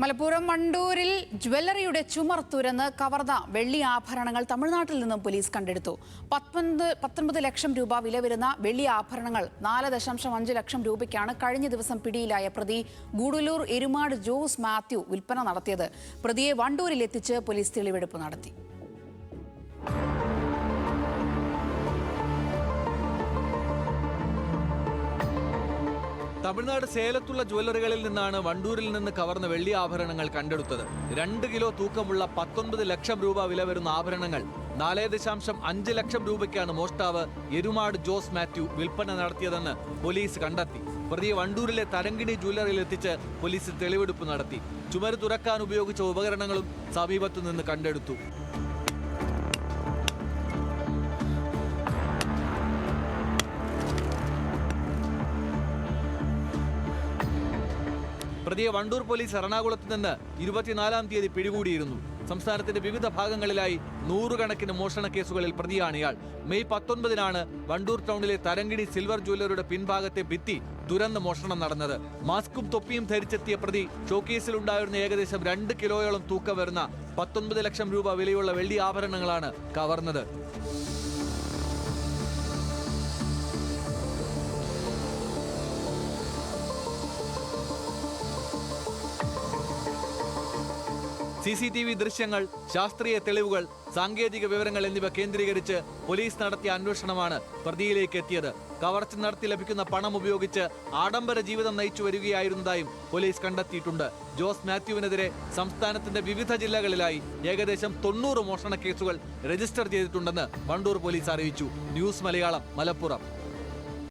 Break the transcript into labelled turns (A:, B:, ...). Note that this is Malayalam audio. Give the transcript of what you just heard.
A: മലപ്പുറം വണ്ടൂരിൽ ജ്വല്ലറിയുടെ ചുമർ തുരന്ന് കവർന്ന വെള്ളി ആഭരണങ്ങൾ തമിഴ്നാട്ടിൽ നിന്നും പോലീസ് കണ്ടെടുത്തു. 19 ലക്ഷം രൂപ വില വരുന്ന വെള്ളി ആഭരണങ്ങൾ 4.5 ലക്ഷം രൂപയ്ക്കാണ് കഴിഞ്ഞ ദിവസം പിടിയിലായ പ്രതി ഗൂഡല്ലൂർ എരുമാട് ജോസ് മാത്യു വിൽപ്പന നടത്തിയത്. പ്രതിയെ വണ്ടൂരിൽ എത്തിച്ച് പോലീസ് തെളിവെടുപ്പ് നടത്തി.
B: തമിഴ്നാട് സേലത്തുള്ള ജ്വല്ലറികളിൽ നിന്നാണ് വണ്ടൂരിൽ നിന്ന് കവർന്ന വെള്ളി ആഭരണങ്ങൾ കണ്ടെടുത്തത്. 2 കിലോ തൂക്കമുള്ള 19 ലക്ഷം രൂപ വില വരുന്ന ആഭരണങ്ങൾ 4.5 ലക്ഷം രൂപയ്ക്കാണ് മോഷ്ടാവ് എരുമാട് ജോസ് മാത്യു വിൽപ്പന നടത്തിയതെന്ന് പോലീസ് കണ്ടെത്തി. പ്രതിയെ വണ്ടൂരിലെ തരങ്കിണി ജ്വല്ലറിയിൽ എത്തിച്ച് പോലീസ് തെളിവെടുപ്പ് നടത്തി. ചുമര് തുറക്കാൻ ഉപയോഗിച്ച ഉപകരണങ്ങളും സമീപത്തു നിന്ന് കണ്ടെടുത്തു. പ്രതിയെ വണ്ടൂർ പോലീസ് എറണാകുളത്ത് നിന്ന് 24-ാം തീയതി പിടികൂടിയിരുന്നു. സംസ്ഥാനത്തിന്റെ വിവിധ ഭാഗങ്ങളിലായി 100 കണക്കിന് മോഷണ കേസുകളിൽ പ്രതിയാണ് ഇയാൾ. മെയ് 19-നാണ് വണ്ടൂർ ടൗണിലെ തരങ്കിണി സിൽവർ ജ്വല്ലറിയുടെ പിൻഭാഗത്തെ ഭിത്തി തുരന്ന് മോഷണം നടന്നത്. മാസ്കും തൊപ്പിയും ധരിച്ചെത്തിയ പ്രതി ഷോക്കേസിലുണ്ടായിരുന്ന ഏകദേശം 2 കിലോയോളം തൂക്കം വരുന്ന 19 ലക്ഷം രൂപ വിലയുള്ള വെള്ളി ആഭരണങ്ങളാണ് കവർന്നത്. CCTV ദൃശ്യങ്ങൾ, ശാസ്ത്രീയ തെളിവുകൾ, സാങ്കേതിക വിവരങ്ങൾ എന്നിവ കേന്ദ്രീകരിച്ച് പോലീസ് നടത്തിയ അന്വേഷണമാണ് പ്രതിയിലേക്ക് എത്തിയത്. കവർച്ച നടത്തി ലഭിക്കുന്ന പണം ഉപയോഗിച്ച് ആഡംബര ജീവിതം നയിച്ചു വരികയായിരുന്നതായും പോലീസ് കണ്ടെത്തിയിട്ടുണ്ട്. ജോസ് മാത്യുവിനെതിരെ സംസ്ഥാനത്തിന്റെ വിവിധ ജില്ലകളിലായി ഏകദേശം 90 മോഷണ കേസുകൾ രജിസ്റ്റർ ചെയ്തിട്ടുണ്ടെന്ന് വണ്ടൂർ പോലീസ് അറിയിച്ചു. ന്യൂസ് മലയാളം, മലപ്പുറം.